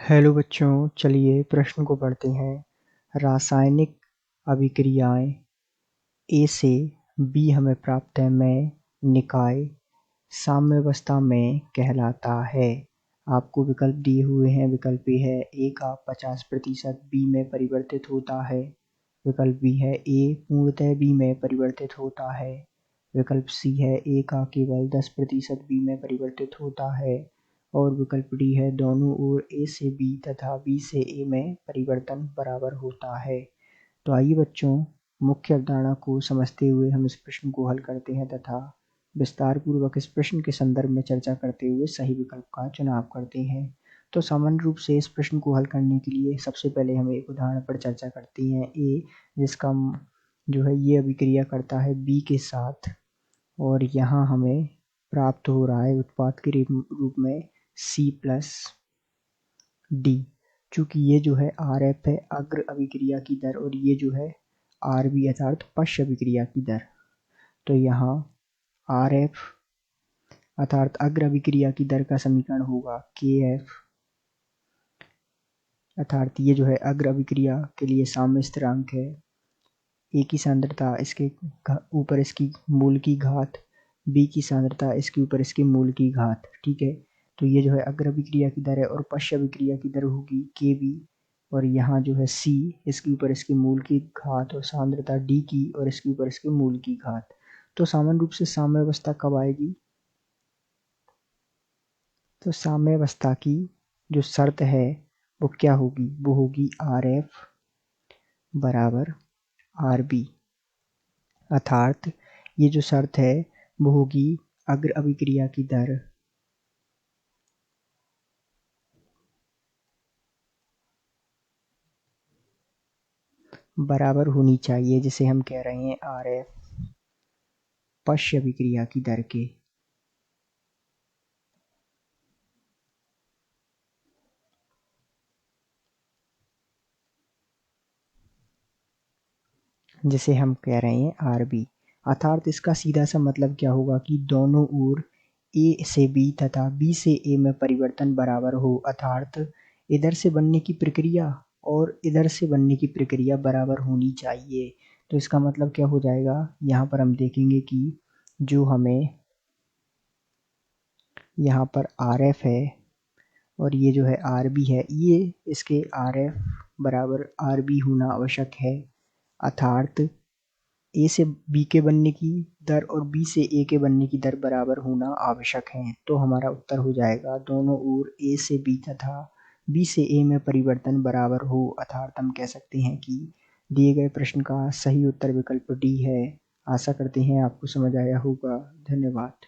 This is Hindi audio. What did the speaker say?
हेलो बच्चों, चलिए प्रश्न को पढ़ते हैं। रासायनिक अभिक्रियाएं ए से बी हमें प्राप्त है में निकाय साम्यावस्था में कहलाता है। आपको विकल्प दिए हुए हैं। विकल्प ए है ए का 50% बी में परिवर्तित होता है। विकल्प बी है ए पूर्णतः बी में परिवर्तित होता है। विकल्प सी है ए का केवल 10% बी में परिवर्तित होता है। और विकल्प डी है दोनों ओर ए से बी तथा बी से ए में परिवर्तन बराबर होता है। तो आइए बच्चों, मुख्य अवधारणा को समझते हुए हम इस प्रश्न को हल करते हैं तथा विस्तार पूर्वक इस प्रश्न के संदर्भ में चर्चा करते हुए सही विकल्प का चुनाव करते हैं। तो सामान्य रूप से इस प्रश्न को हल करने के लिए सबसे पहले हम एक उदाहरण पर चर्चा करते हैं। ए जिसका जो है ये अभिक्रिया करता है बी के साथ और यहाँ हमें प्राप्त हो रहा है उत्पाद के रूप में सी प्लस डी। चूंकि ये जो है आर एफ है अग्र अभिक्रिया की दर और ये जो है आर बी अर्थात पश्च अभिक्रिया की दर। तो यहाँ आर एफ अर्थात अग्र अभिक्रिया की दर का समीकरण होगा के एफ अर्थात ये जो है अग्र अभिक्रिया के लिए साम्य स्थिरांक है। ए की सांद्रता इसके ऊपर इसकी मूल की घात, बी की सांद्रता इसके ऊपर इसके मूल की घात। ठीक है, तो ये जो है अग्र अभिक्रिया की दर है और पश्च अभिक्रिया की दर होगी के बी और यहाँ जो है सी इसके ऊपर इसके मूल की घात और सांद्रता डी की और इसके ऊपर इसके मूल की घात। तो सामान्य रूप से साम्यावस्था कब आएगी? तो साम्यावस्था की जो शर्त है वो क्या होगी? वो होगी आर एफ बराबर आर बी अर्थात ये जो शर्त है वो होगी अग्र अभिक्रिया की दर बराबर होनी चाहिए, जिसे हम कह रहे हैं आर एफ पश्च अभिक्रिया की दर के। जिसे हम कह रहे हैं आर बी अर्थात इसका सीधा सा मतलब क्या होगा कि दोनों ओर ए से बी तथा बी से ए में परिवर्तन बराबर हो अर्थात इधर से बनने की प्रक्रिया और इधर से बनने की प्रक्रिया बराबर होनी चाहिए। तो इसका मतलब क्या हो जाएगा? यहाँ पर हम देखेंगे कि जो हमें यहाँ पर आर एफ है और ये जो है आर बी है, ये इसके आर एफ बराबर आर बी होना आवश्यक है अर्थात ए से बी के बनने की दर और बी से ए के बनने की दर बराबर होना आवश्यक है। तो हमारा उत्तर हो जाएगा दोनों ओर ए से बी तथा बी से ए में परिवर्तन बराबर हो अर्थात हम कह सकते हैं कि दिए गए प्रश्न का सही उत्तर विकल्प डी है। आशा करते हैं आपको समझ आया होगा। धन्यवाद।